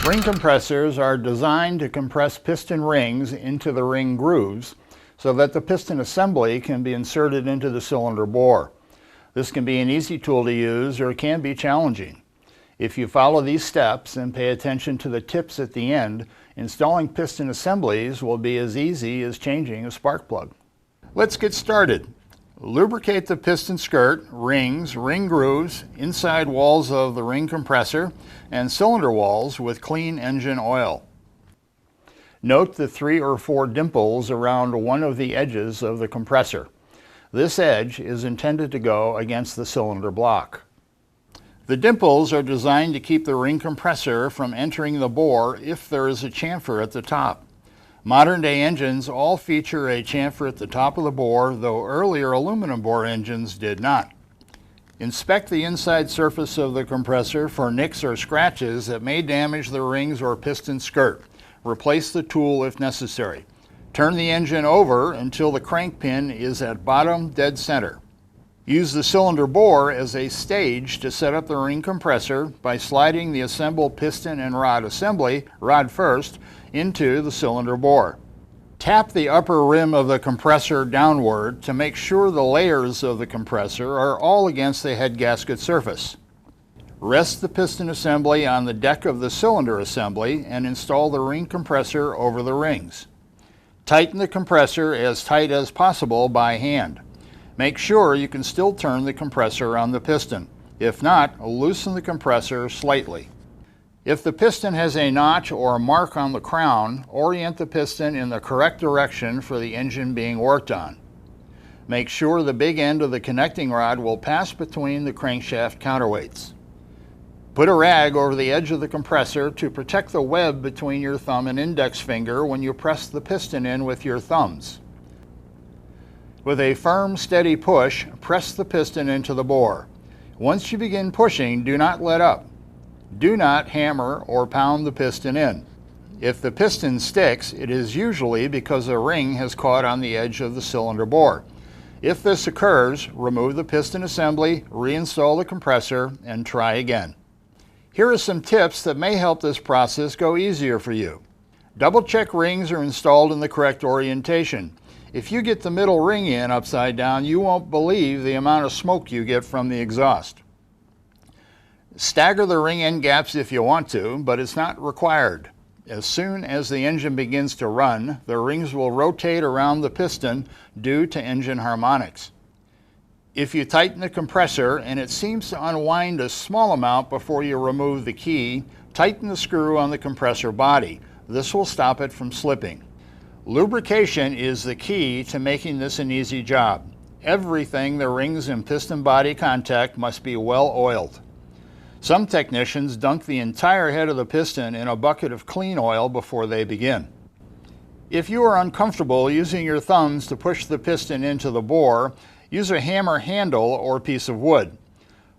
Ring compressors are designed to compress piston rings into the ring grooves so that the piston assembly can be inserted into the cylinder bore. This can be an easy tool to use or it can be challenging. If you follow these steps and pay attention to the tips at the end, installing piston assemblies will be as easy as changing a spark plug. Let's get started. Lubricate the piston skirt, rings, ring grooves, inside walls of the ring compressor, and cylinder walls with clean engine oil. Note the 3 or 4 dimples around one of the edges of the compressor. This edge is intended to go against the cylinder block. The dimples are designed to keep the ring compressor from entering the bore if there is a chamfer at the top. Modern-day engines all feature a chamfer at the top of the bore, though earlier aluminum bore engines did not. Inspect the inside surface of the compressor for nicks or scratches that may damage the rings or piston skirt. Replace the tool if necessary. Turn the engine over until the crank pin is at bottom dead center. Use the cylinder bore as a stage to set up the ring compressor by sliding the assembled piston and rod assembly, rod first, into the cylinder bore. Tap the upper rim of the compressor downward to make sure the layers of the compressor are all against the head gasket surface. Rest the piston assembly on the deck of the cylinder assembly and install the ring compressor over the rings. Tighten the compressor as tight as possible by hand. Make sure you can still turn the compressor on the piston. If not, loosen the compressor slightly. If the piston has a notch or a mark on the crown, orient the piston in the correct direction for the engine being worked on. Make sure the big end of the connecting rod will pass between the crankshaft counterweights. Put a rag over the edge of the compressor to protect the web between your thumb and index finger when you press the piston in with your thumbs. With a firm, steady push, press the piston into the bore. Once you begin pushing, do not let up. Do not hammer or pound the piston in. If the piston sticks, it is usually because a ring has caught on the edge of the cylinder bore. If this occurs, remove the piston assembly, reinstall the compressor, and try again. Here are some tips that may help this process go easier for you. Double-check rings are installed in the correct orientation. If you get the middle ring in upside down, you won't believe the amount of smoke you get from the exhaust. Stagger the ring end gaps if you want to, but it's not required. As soon as the engine begins to run, the rings will rotate around the piston due to engine harmonics. If you tighten the compressor and it seems to unwind a small amount before you remove the key, tighten the screw on the compressor body. This will stop it from slipping. Lubrication is the key to making this an easy job. Everything the rings and piston body contact must be well oiled. Some technicians dunk the entire head of the piston in a bucket of clean oil before they begin. If you are uncomfortable using your thumbs to push the piston into the bore, use a hammer handle or piece of wood.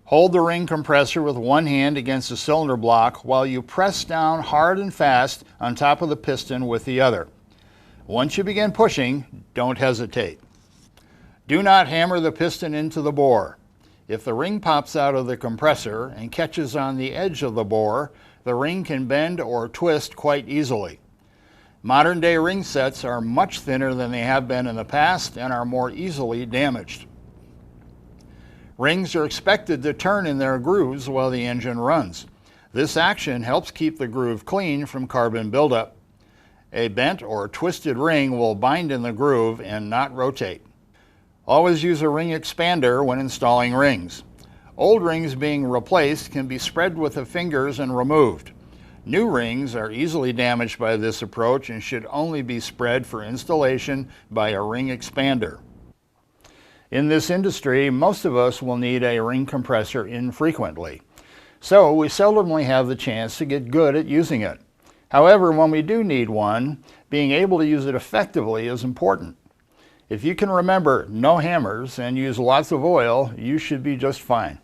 Hold the ring compressor with one hand against the cylinder block while you press down hard and fast on top of the piston with the other. Once you begin pushing, don't hesitate. Do not hammer the piston into the bore. If the ring pops out of the compressor and catches on the edge of the bore, the ring can bend or twist quite easily. Modern-day ring sets are much thinner than they have been in the past and are more easily damaged. Rings are expected to turn in their grooves while the engine runs. This action helps keep the groove clean from carbon buildup. A bent or twisted ring will bind in the groove and not rotate. Always use a ring expander when installing rings. Old rings being replaced can be spread with the fingers and removed. New rings are easily damaged by this approach and should only be spread for installation by a ring expander. In this industry, most of us will need a ring compressor infrequently, so we seldomly have the chance to get good at using it. However, when we do need one, being able to use it effectively is important. If you can remember no hammers and use lots of oil, you should be just fine.